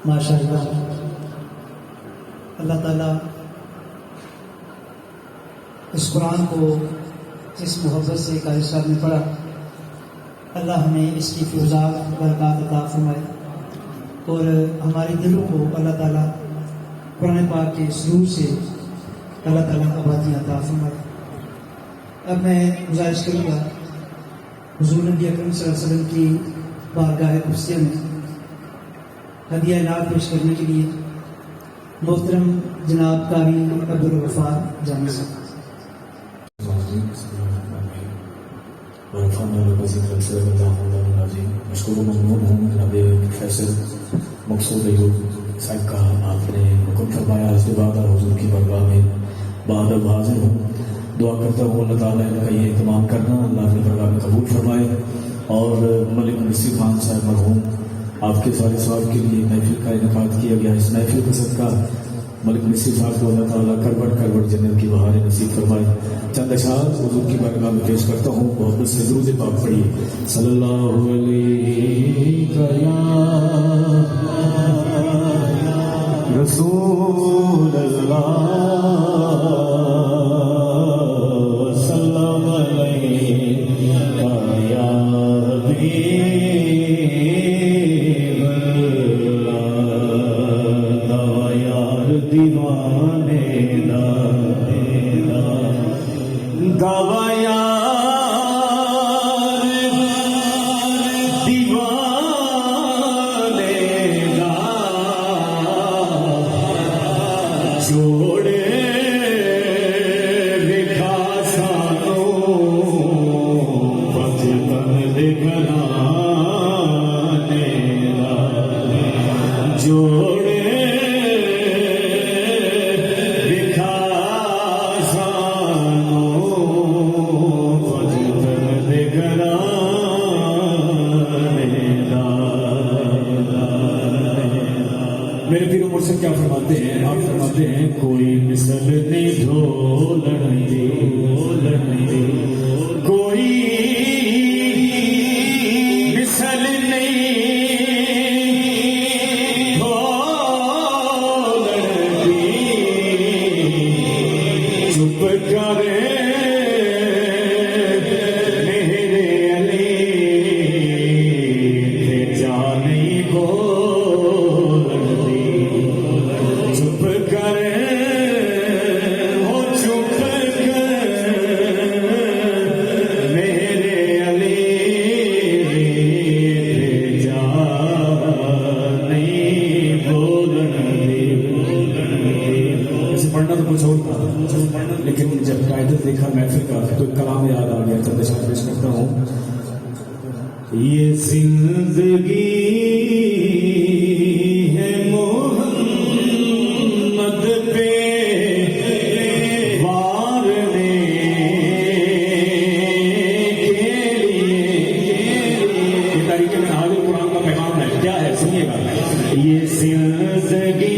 ماشاءاللہ اللہ تعالیٰ اس قرآن کو جس محبت سے قاری صاحب نے پڑھا، اللہ ہمیں اس کی فیضات برکات عطا فرمائے اور ہمارے دلوں کو اللہ تعالیٰ قرآن پاک کے سرور سے اللہ تعالیٰ آبادی عطا فرمائے۔ اب میں گزارش کروں گا حضور نبی اکرم صلی اللہ علیہ وسلم کی بارگاہ قدسیہ میں ہدیہ انعام پیش کرنے کے لیے محترم جناب قاری عبدالغفار جامی صاحب۔ مشکور و ممنون ہوں جناب فیصل مقصود ایوب صاحب کا آپ نے حکم فرمایا، اس کے بعد حضور کی بارگاہ میں بادب حاضر ہوں۔ دعا کرتا ہوں اللہ تعالیٰ ان کا یہ اہتمام کرنا اللہ اپنی بارگاہ میں قبول فرمائے، اور ملک نصیر خان صاحب مرحوم آپ کے سارے ثواب کے لیے محفل کا انعقاد کیا گیا۔ اس محفل کا صدقہ ملک نصیر صاحب کو اللہ تعالیٰ کروٹ جنت کی بہاریں نصیب فرمائے۔ چند اشعار حضور کی بارگاہ میں پیش کرتا ہوں، محبت سے درود پاک پڑھیے۔ صلی اللہ علیہ رسول اللہ سلام علیہ یا حبیب اللہ یار دیوانے دعویٰ میرے پیر عمر سے کیا فرماتے ہیں؟ آپ فرماتے ہیں کوئی مثل نہیں ڈھولن دی، کوئی مثل نہیں ڈھولن دی، چپ کرے میرے علی تھے جانی کو لیکن جب ٹائٹل دیکھا محفل کا تو ایک کلام یاد آ گیا، چند اشعار پیش کرتا ہوں۔ یہ زندگی ہے محمد پہ وارنے کے لیے، یہ طریقے میں حاضر قرآن کا پیغام ہے، کیا ہے سنیے گا۔ یہ زندگی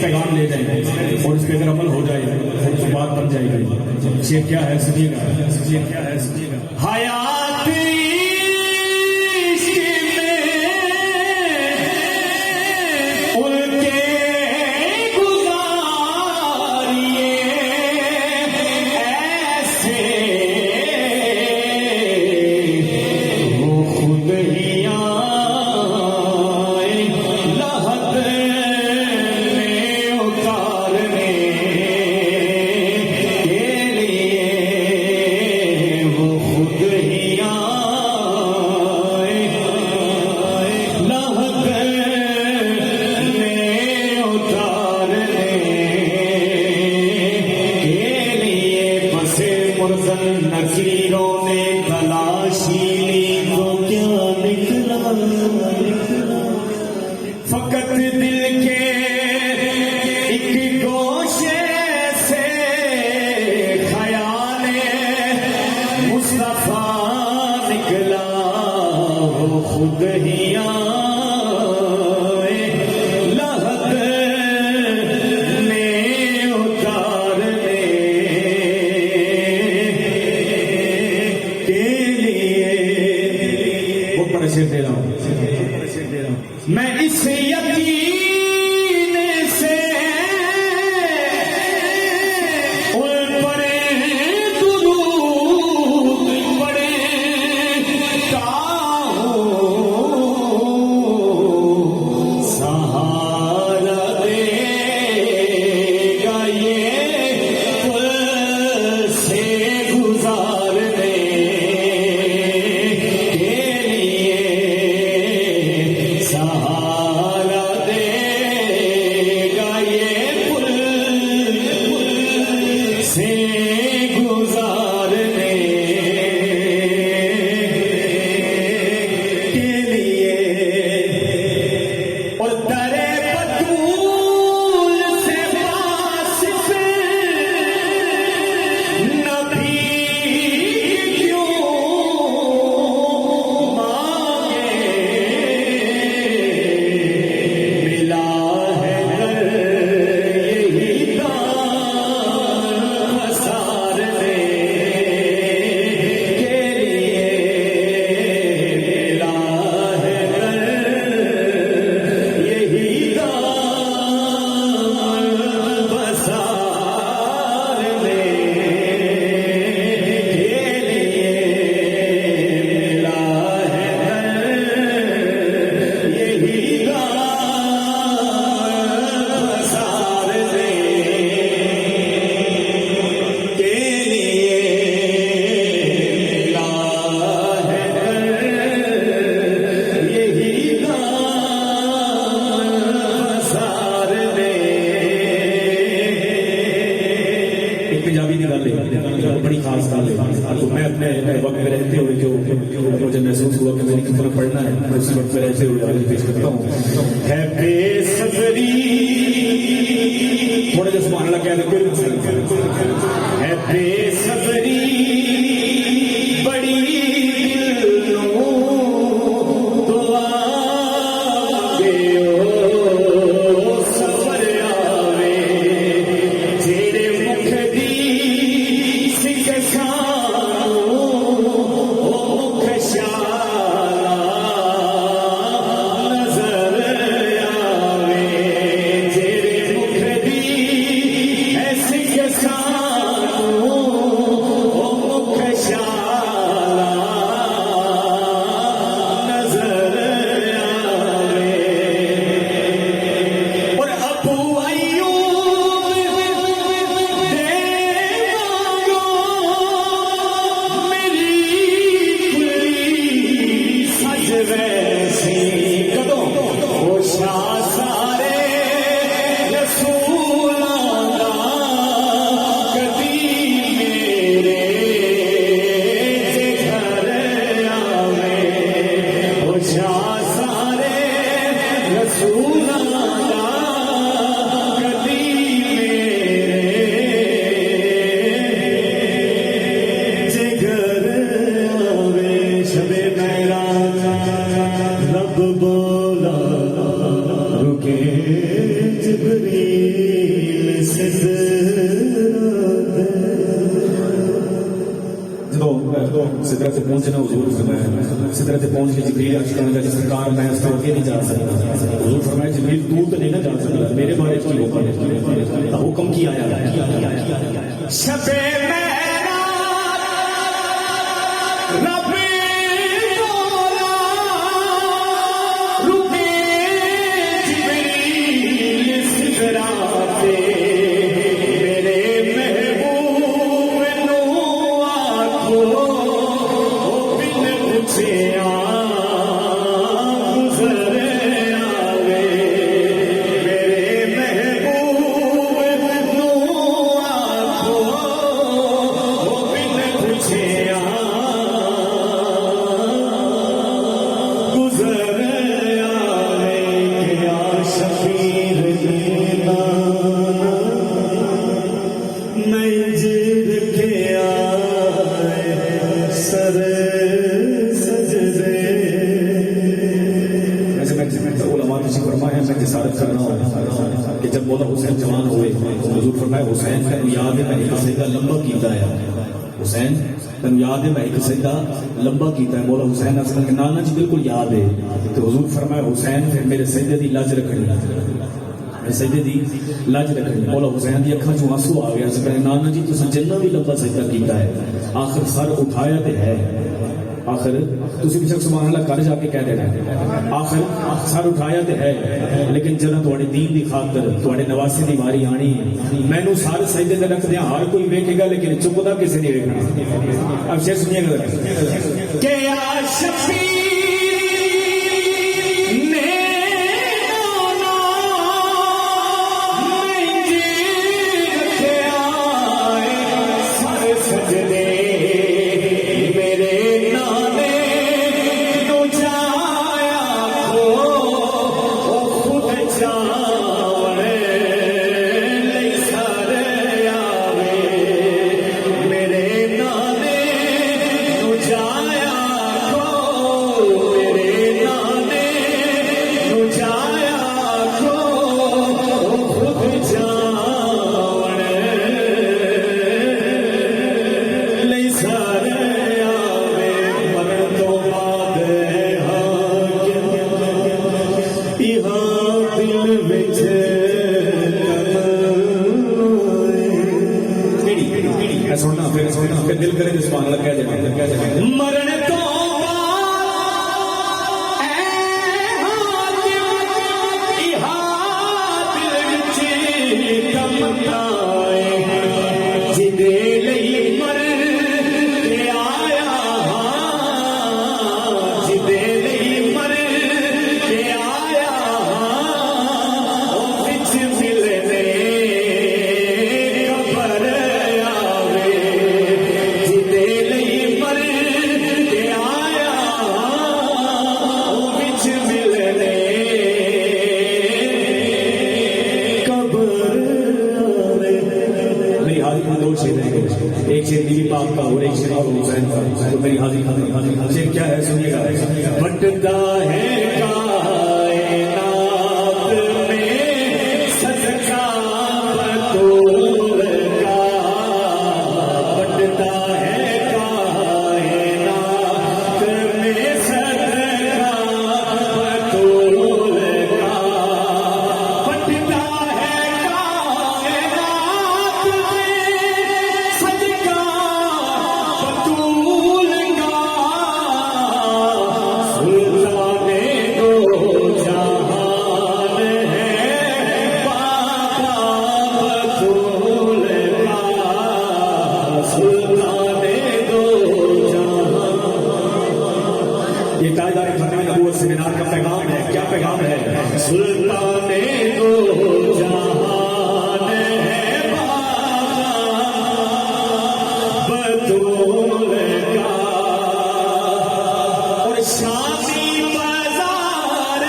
پیغام لے جائیں اور اس پہ اگر عمل ہو جائے تو بات بن جائے گی۔ یہ کیا ہے سنیے گا۔ حیات وہ فقط دل کے ایک گوشے سے خیال مصطفیٰ نکلا وہ خود ہی آئے لحد میں اتارنے کے لیے. بہت بڑا شعر دے رہا ہوں. میں اس یقین سے ان پر درود پڑھتا ہوں سہارا دے گا یہ پل سے گزارنے کے لیے. سہارا دے گا یہ پل سے گزارنے کے لیے. اور در بطول سے واسف نبی کیوں مانگے ملا ہے در یہی دار پسارنے کے لیے. ملا ہے در یہی دار پسارنے کے لیے. ملا ہے در یہی دار پسارنے کے لیے. ملا ہے در یہی دار پسارنے. ایک پنجابی کی گل ہے بڑی خاص گل ہے. تو میں اپنے وقت میں رہتے ہوئے جو مجھے محسوس ہوا کہ میری کتنا پڑھنا ہے اسی وقت میں رہتے ہوئے آگے پیش کرتا ہوں. ہے بے صبری تھوڑے جو سبحان اللہ کہہ دے کوئی مسئلہ نہیں. ہے بے صبری بڑی دل نو دعا دیو صبر آوے جیڑے مکھ دی سکھ سانو او مکھ شالا نظر آوے جیڑے مکھ دی اے سکھ سانو او مکھ شالا نظر آوے. اور ابو ایوب دیوانو میری کلی سج ویسی کدوں او شاہ سارے رسولاں دا کدی میرے گھر آوے. او شاہ سارے رسولاں دا کدی میرے گھر آوے. شب معراج رب بولا رکے جبریل سدرت سے پہنچنا حضور فرمایا سدرت سے پہنچ کے جبریل عرض کرنے لگا کہ سرکار میں اس پر آگے نہیں جا سکتا. حضور فرمایا جبریل دور تو نہیں نہ جا سکتا میرے بارے تو حکم کیا آیا. شب معراج رب بولا رکے جبریل سدرت پہ میرے محبوب نو آکھو بن پوچھے گزر آوے. میرے محبوب نو آکھو سے فرمایا ہے میں جسارت کرنا ہوں کہ جب مولا حسین جوان ہوئے تو حضور فرمایا حسین تین یاد ہے میں ایک سجدہ لمبا کیتا ہے حسین تین یاد ہے میں ایک سجدہ لمبا کیتا ہے مولا حسین نے کہا کہ نانا جی بالکل یاد ہے تو حضور فرمایا حسین پھر میرے سجدے دی لاج رکھنی سجدے دی لاج رکھنی مولا حسین دی اکھاں چوں آنسو آ گیا اس کہنے نانا جی تساں جنہ بھی لمبا سجدہ کیتا ہے آخر سر اٹھایا تے ہے آخر تسی بھی سبحان اللہ کر جا کے کہہ دینا آخر سر اٹھایا تے ہے لیکن جدوں تواڈے دین دی خاطر تواڈے نواسے دی واری آنی مینوں سارے سجدے تے رکھ دیاں ہر کوئی ویکھے گا لیکن چکدا کسے نہیں ویکھنا اب شعر سنیے گا کہ یا شفیع دل کرے تو سبحان اللہ کہہ دے مرن تو ایک شیر بیوی پاک کا اور ایک شیر حسین کا تو میری حاضری شیر کیا ہے سنیے گا بٹتا ہے کائنات میں صدقہ بطول کا بٹتا ہے کائنات میں صدقہ بطول کا بٹتا ہے کائنات میں صدقہ بطول کا سلطان دو جہان ہے بابا بطول کا سلطان دو جہان یہ تاجدار ختم نبوت سیمینار کا پیغام ہے کیا پیغام ہے سلطان دو جہان ہے بابا بطول کا اور شامی بازار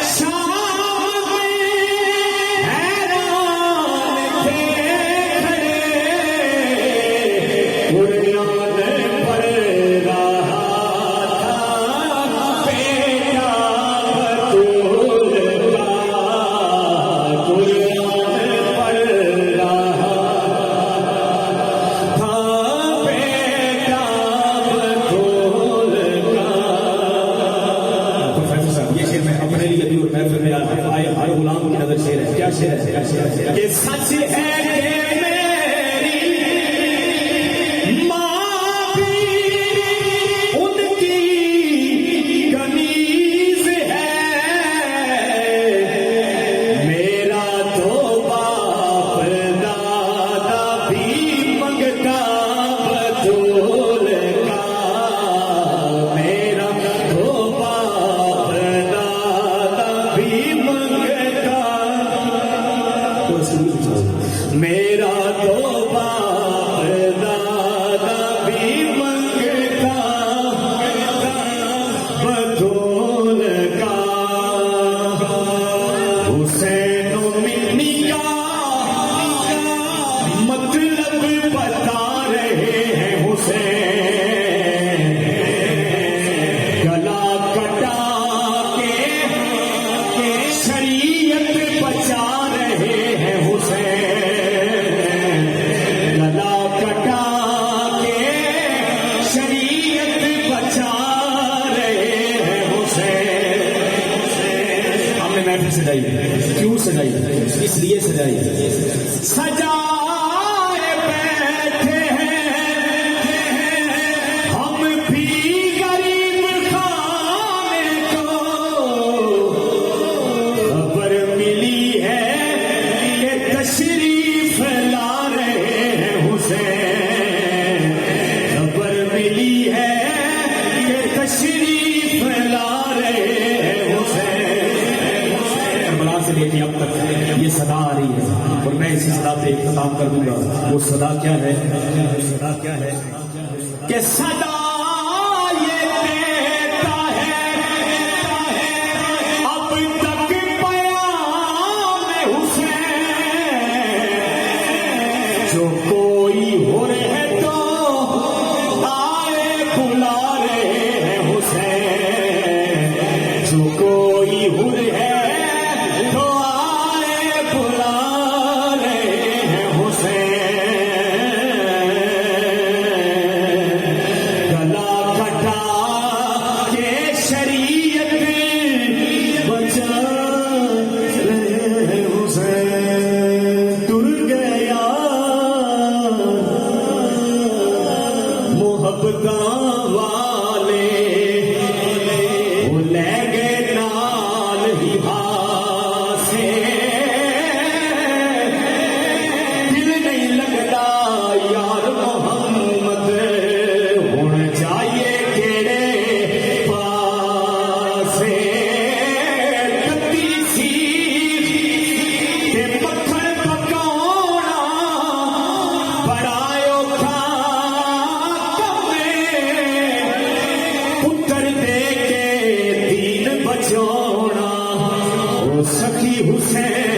شام میں حیران تھے کھڑے قرآن پڑھ رہا تھا بیٹا بطول کا قرآن پڑھ رہا تھا بیٹا بطول کا پروفیسر صاحب یہ شعر میں اپنے لیے بھی اور محفل میں آئے ہر غلام کی نظر شعر ہے کیا شعر ہے کہ سچ ہے کہ میری ماں بھی ان کی کنیز ہے میرا تو باپ دادا بھی منگتا بطول کا میرا تو باپ دادا بھی منگتا کیوں سجائی؟ کیوں سجائی؟ اس لیے سجائی سجائے بیٹھے ہیں ہم بھی غریب خانے کو، خبر ملی ہے کہ تشریف لا رہے ہیں حسین، خبر ملی ہے کہ تشریف لا رہے ہیں حسین۔ کربلا سے لے کے اب تک یہ صدا آ رہی ہے اور میں اسی صدا پہ اختتام کر دوں گا۔ وہ صدا کیا ہے؟ صدا کیا ہے کہ صدا یہ دیتا ہے اب تک پیام حسین، جو کوئی ہو رہے تو آئے بلا رہے ہیں حسین، جو کوئی ہو رہے تو آئے بلا رہے ہیں حسین۔ گلا کٹا کے شریعت بچا رہے حسین، ٹر گیا محبتاں والے، وہ لے گئے نال ہی ہاسے، دل نہیں لگتا یار محمد، ہن جائیے کیڑے پاسے، کتی سی تے مکھن پکاؤنا بڑا اوکھا کم ہے، پتر دے کے دین بچاؤنا، او سخی حسین